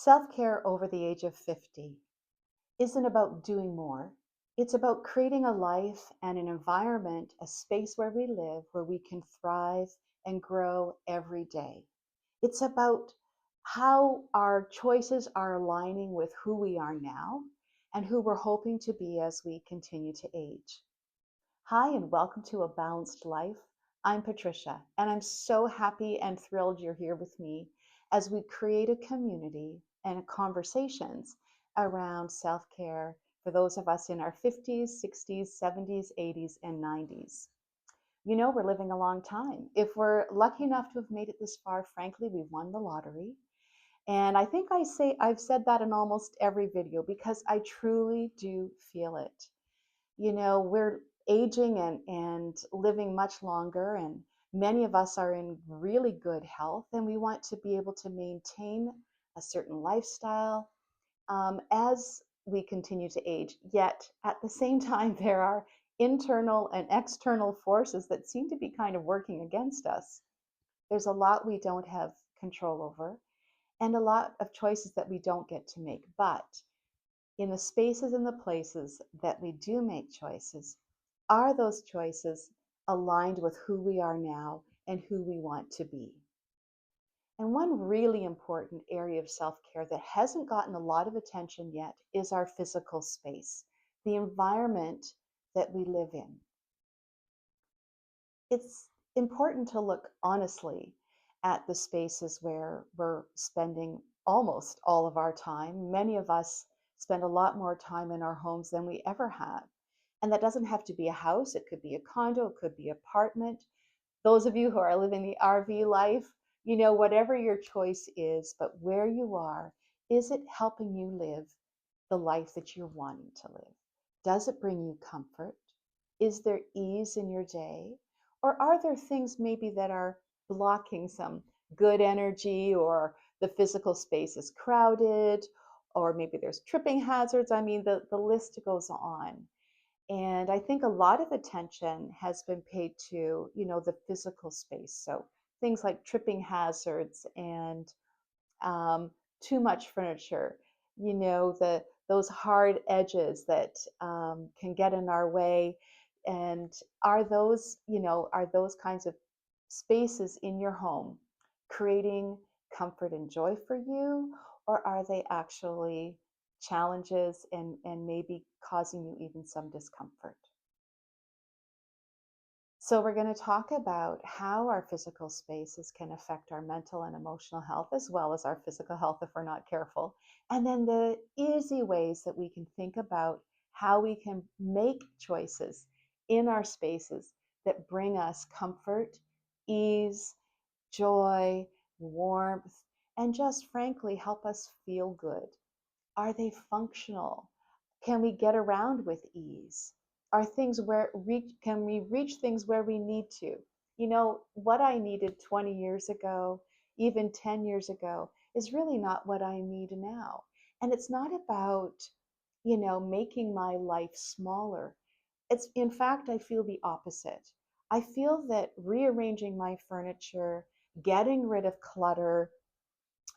Self-care over the age of 50 isn't about doing more. It's about creating a life and an environment, a space where we live, where we can thrive and grow every day. It's about how our choices are aligning with who we are now and who we're hoping to be as we continue to age. Hi, and welcome to A Balanced Life. I'm Patricia, and I'm so happy and thrilled you're here with me as we create a community and conversations around self care for those of us in our 50s, 60s, 70s, 80s, and 90s. You know, we're living a long time. If we're lucky enough to have made it this far, frankly, we've won the lottery. And I think I've said that in almost every video because I truly do feel it. You know, we're aging and living much longer, and many of us are in really good health, and we want to be able to maintain a certain lifestyle as we continue to age. Yet at the same time, there are internal and external forces that seem to be kind of working against us. There's a lot we don't have control over, and a lot of choices that we don't get to make. But in the spaces and the places that we do make choices, are those choices aligned with who we are now and who we want to be? And one really important area of self care that hasn't gotten a lot of attention yet is our physical space, the environment that we live in. It's important to look honestly at the spaces where we're spending almost all of our time. Many of us spend a lot more time in our homes than we ever have. And that doesn't have to be a house, it could be a condo, it could be an apartment. Those of you who are living the RV life, you know, whatever your choice is, but where you are, is it helping you live the life that you're wanting to live? Does it bring you comfort? Is there ease in your day? Or are there things maybe that are blocking some good energy, or the physical space is crowded, or maybe there's tripping hazards? I mean, the list goes on. And I think a lot of attention has been paid to, you know, the physical space. So things like tripping hazards and um, too much furniture, you know, those hard edges that can get in our way. And are those, you know, are those kinds of spaces in your home creating comfort and joy for you, or are they actually challenges and maybe causing you even some discomfort? So, we're going to talk about how our physical spaces can affect our mental and emotional health, as well as our physical health if we're not careful. And then the easy ways that we can think about how we can make choices in our spaces that bring us comfort, ease, joy, warmth, and just frankly help us feel good. Are they functional? Can we get around with ease? Are things where can we reach things where we need to? You know, what I needed 20 years ago, even 10 years ago, is really not what I need now. And it's not about, you know, making my life smaller. It's, in fact, I feel the opposite. I feel that rearranging my furniture, getting rid of clutter,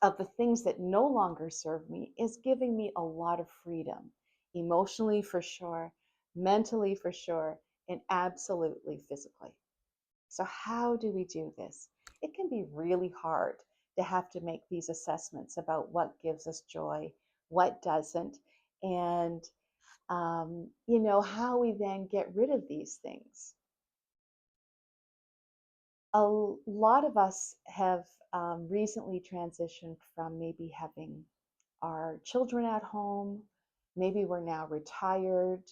of the things that no longer serve me, is giving me a lot of freedom, emotionally for sure, mentally for sure, and absolutely physically. So, how do we do this? It can be really hard to have to make these assessments about what gives us joy, what doesn't, and you know, how we then get rid of these things. A lot of us have recently transitioned from maybe having our children at home. Maybe we're now retired.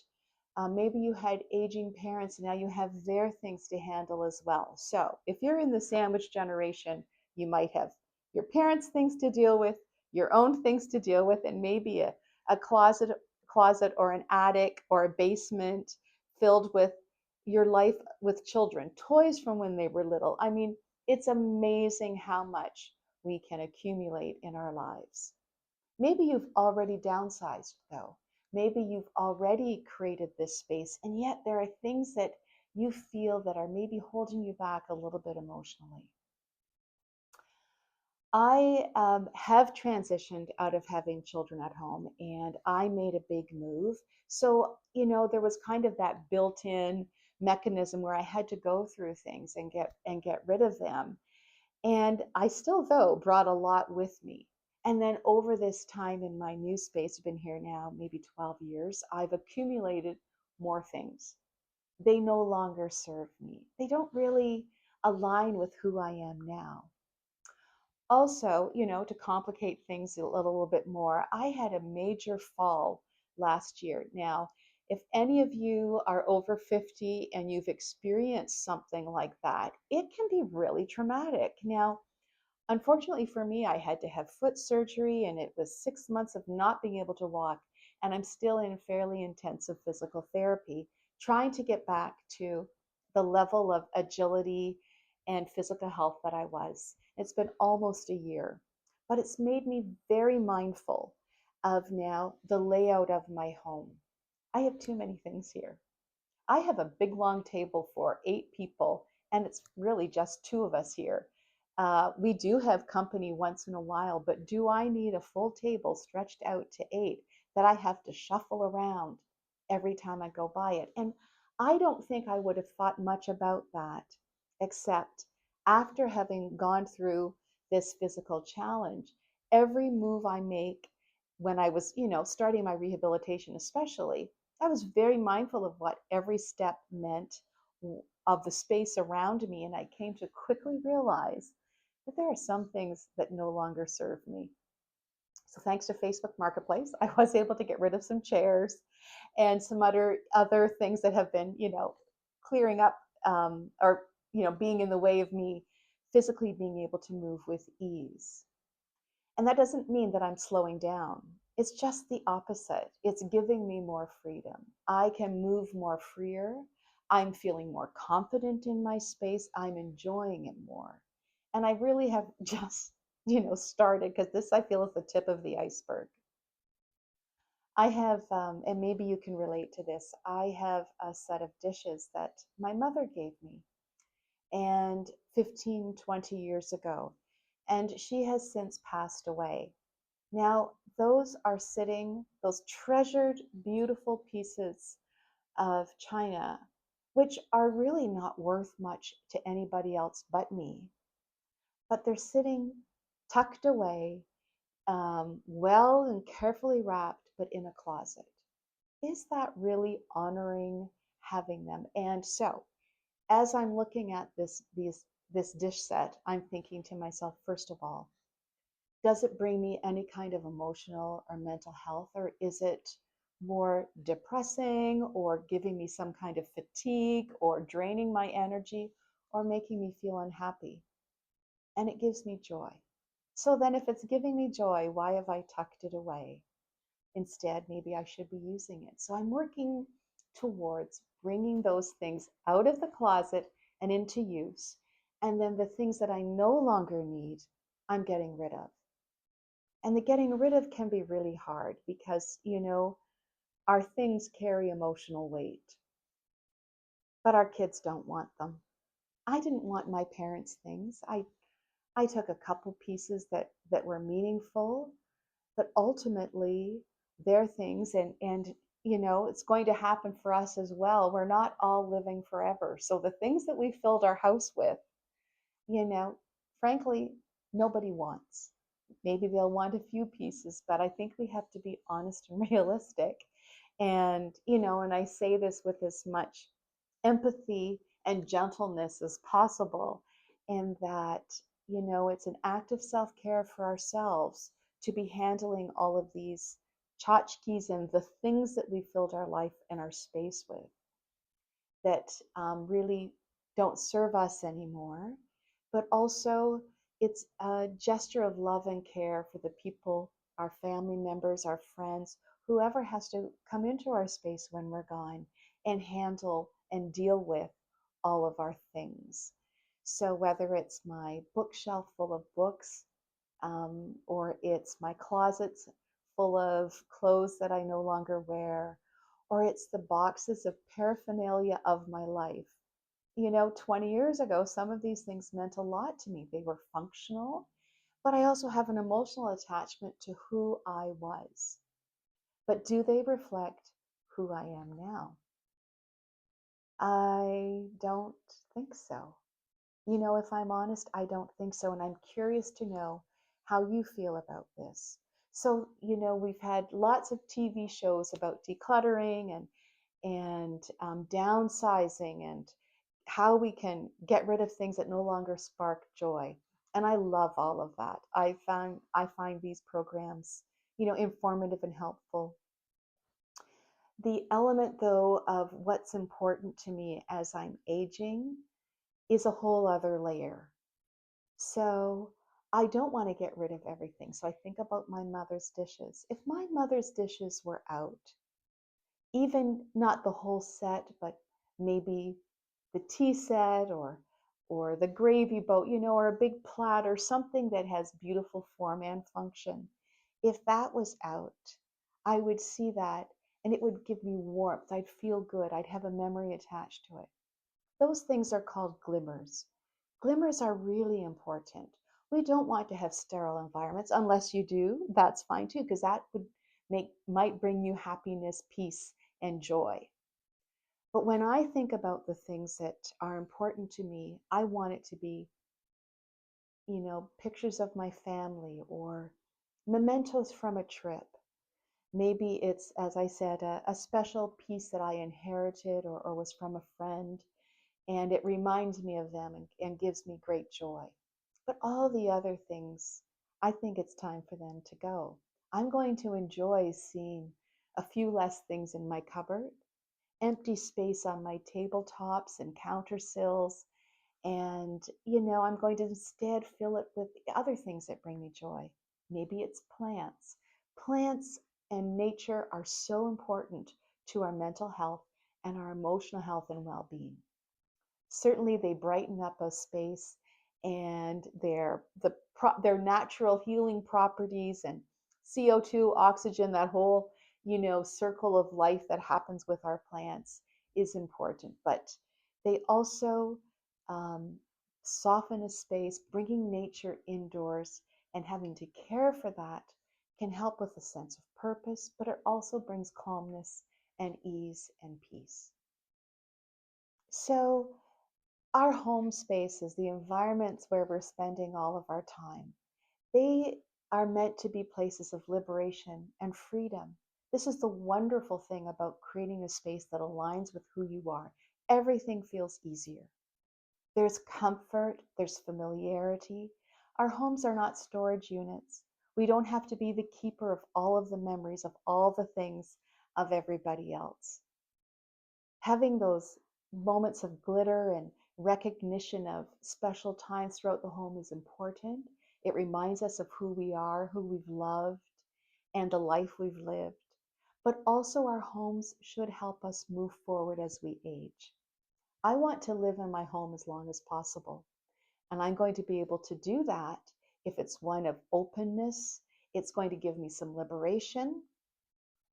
Maybe you had aging parents and now you have their things to handle as well. So if you're in the sandwich generation, you might have your parents' things to deal with, your own things to deal with, and maybe a closet or an attic or a basement filled with your life with children, toys from when they were little. I mean, it's amazing how much we can accumulate in our lives. Maybe you've already downsized, though. Maybe you've already created this space, and yet there are things that you feel that are maybe holding you back a little bit emotionally. I have transitioned out of having children at home and I made a big move. So, there was kind of that built-in mechanism where I had to go through things and get rid of them. And I still, though, brought a lot with me. And then over this time in my new space, I've been here now maybe 12 years, I've accumulated more things. They no longer serve me. They don't really align with who I am now. Also, to complicate things a little bit more, I had a major fall last year. Now, if any of you are over 50 and you've experienced something like that, it can be really traumatic. Now, unfortunately for me, I had to have foot surgery and it was 6 months of not being able to walk. And I'm still in fairly intensive physical therapy, trying to get back to the level of agility and physical health that I was. It's been almost a year, but it's made me very mindful of now the layout of my home. I have too many things here. I have a big long table for 8 people, and it's really just two of us here. We do have company once in a while, but do I need a full table stretched out to 8 that I have to shuffle around every time I go by it? And I don't think I would have thought much about that, except after having gone through this physical challenge, every move I make when I was, starting my rehabilitation, especially, I was very mindful of what every step meant of the space around me. And I came to quickly realize that there are some things that no longer serve me. So thanks to Facebook Marketplace, I was able to get rid of some chairs and some other things that have been, clearing up or being in the way of me physically being able to move with ease. And that doesn't mean that I'm slowing down. It's just the opposite. It's giving me more freedom. I can move more freer. I'm feeling more confident in my space. I'm enjoying it more. And I really have just, started because this I feel is the tip of the iceberg. I have, and maybe you can relate to this, I have a set of dishes that my mother gave me and 15, 20 years ago. And she has since passed away. Now, those are sitting, those treasured, beautiful pieces of china, which are really not worth much to anybody else but me, but they're sitting tucked away, well and carefully wrapped, but in a closet. Is that really honoring having them? And so, as I'm looking at this dish set, I'm thinking to myself, first of all, does it bring me any kind of emotional or mental health, or is it more depressing or giving me some kind of fatigue or draining my energy or making me feel unhappy? And it gives me joy. So then, if it's giving me joy, why have I tucked it away? Instead, maybe I should be using it. So I'm working towards bringing those things out of the closet and into use. And then the things that I no longer need, I'm getting rid of. And the getting rid of can be really hard because, our things carry emotional weight, but our kids don't want them. I didn't want my parents' things. I took a couple pieces that were meaningful, but ultimately their things and it's going to happen for us as well. We're not all living forever. So the things that we filled our house with, you know, frankly, nobody wants. Maybe they'll want a few pieces, but I think we have to be honest and realistic. And, and I say this with as much empathy and gentleness as possible, in that, it's an act of self care for ourselves to be handling all of these tchotchkes and the things that we filled our life and our space with that really don't serve us anymore, but also it's a gesture of love and care for the people, our family members, our friends, whoever has to come into our space when we're gone and handle and deal with all of our things. So whether it's my bookshelf full of books, or it's my closets full of clothes that I no longer wear, or it's the boxes of paraphernalia of my life. 20 years ago, some of these things meant a lot to me. They were functional, but I also have an emotional attachment to who I was. But do they reflect who I am now? I don't think so. If I'm honest, I don't think so. And I'm curious to know how you feel about this. So, we've had lots of TV shows about decluttering and downsizing and how we can get rid of things that no longer spark joy. And I love all of that. I find these programs, informative and helpful. The element, though, of what's important to me as I'm aging is a whole other layer. So I don't want to get rid of everything. So I think about my mother's dishes. If my mother's dishes were out, even not the whole set, but maybe the tea set or the gravy boat, or a big platter, something that has beautiful form and function. If that was out, I would see that and it would give me warmth. I'd feel good. I'd have a memory attached to it. Those things are called glimmers. Glimmers are really important. We don't want to have sterile environments unless you do. That's fine too, because that might bring you happiness, peace, and joy. But when I think about the things that are important to me, I want it to be, pictures of my family or mementos from a trip. Maybe it's, as I said, a special piece that I inherited or was from a friend, and it reminds me of them and gives me great joy. But all the other things, I think it's time for them to go. I'm going to enjoy seeing a few less things in my cupboard, empty space on my tabletops and counter sills. And, I'm going to instead fill it with other things that bring me joy. Maybe it's plants. Plants and nature are so important to our mental health and our emotional health and well being. Certainly, they brighten up a space, and their natural healing properties and CO2, oxygen, that whole circle of life that happens with our plants is important. But they also um, soften a space. Bringing nature indoors and having to care for that can help with a sense of purpose, but it also brings calmness and ease and peace. So our home spaces, the environments where we're spending all of our time, they are meant to be places of liberation and freedom. This is the wonderful thing about creating a space that aligns with who you are. Everything feels easier. There's comfort, there's familiarity. Our homes are not storage units. We don't have to be the keeper of all of the memories of all the things of everybody else. Having those moments of glitter and recognition of special times throughout the home is important. It reminds us of who we are, who we've loved, and the life we've lived. But also, our homes should help us move forward as we age. I want to live in my home as long as possible, and I'm going to be able to do that if it's one of openness. It's going to give me some liberation.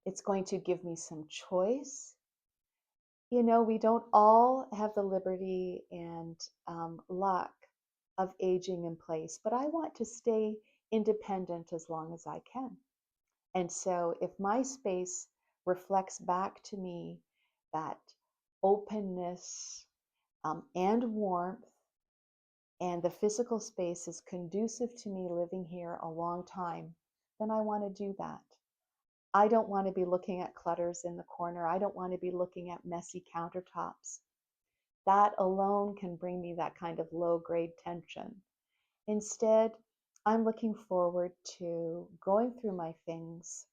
It's going to give me some choice. We don't all have the liberty and luck of aging in place, but I want to stay independent as long as I can. And so if my space reflects back to me that openness and warmth, and the physical space is conducive to me living here a long time, then I want to do that. I don't want to be looking at clutters in the corner. I don't want to be looking at messy countertops. That alone can bring me that kind of low grade tension. Instead, I'm looking forward to going through my things,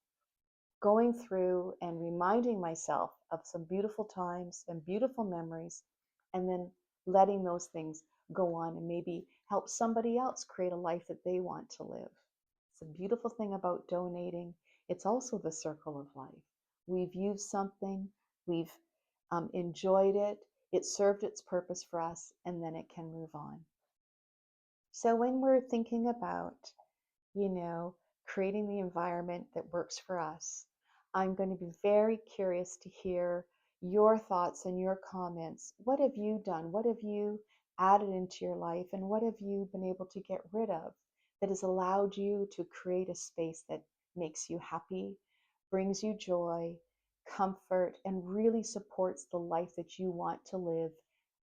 going through and reminding myself of some beautiful times and beautiful memories, and then letting those things go on and maybe help somebody else create a life that they want to live. It's a beautiful thing about donating. It's also the circle of life. We've used something, we've enjoyed it, it served its purpose for us, and then it can move on. So when we're thinking about, you know, creating the environment that works for us, I'm going to be very curious to hear your thoughts and your comments. What have you done? What have you added into your life? And what have you been able to get rid of that has allowed you to create a space that makes you happy, brings you joy, comfort, and really supports the life that you want to live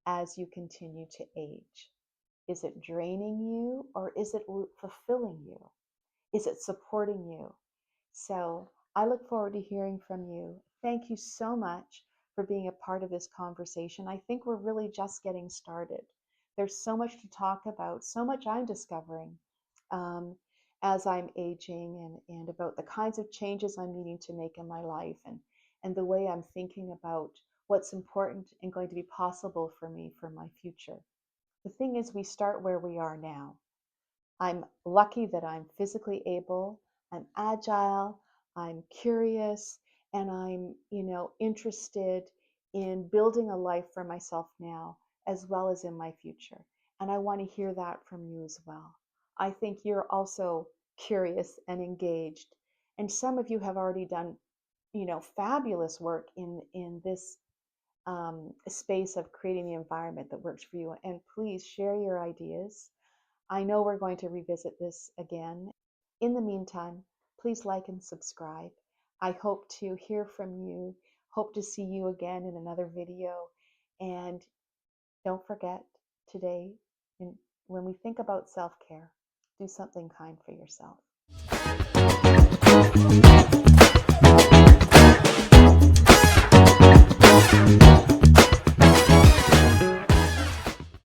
as you continue to age? Is it draining you, or is it fulfilling you? Is it supporting you? So I look forward to hearing from you. Thank you so much for being a part of this conversation. I think we're really just getting started. There's so much to talk about, so much I'm discovering um, as I'm aging, and about the kinds of changes I'm needing to make in my life, and the way I'm thinking about what's important and going to be possible for me for my future. The thing is, we start where we are now. I'm lucky that I'm physically able, I'm agile, I'm curious, and I'm, interested in building a life for myself now as well as in my future. And I want to hear that from you as well. I think you're also curious and engaged. And some of you have already done, fabulous work in this space of creating the environment that works for you. And please share your ideas. I know we're going to revisit this again. In the meantime, please like and subscribe. I hope to hear from you, hope to see you again in another video. And don't forget today, when we think about self-care, do something kind for yourself.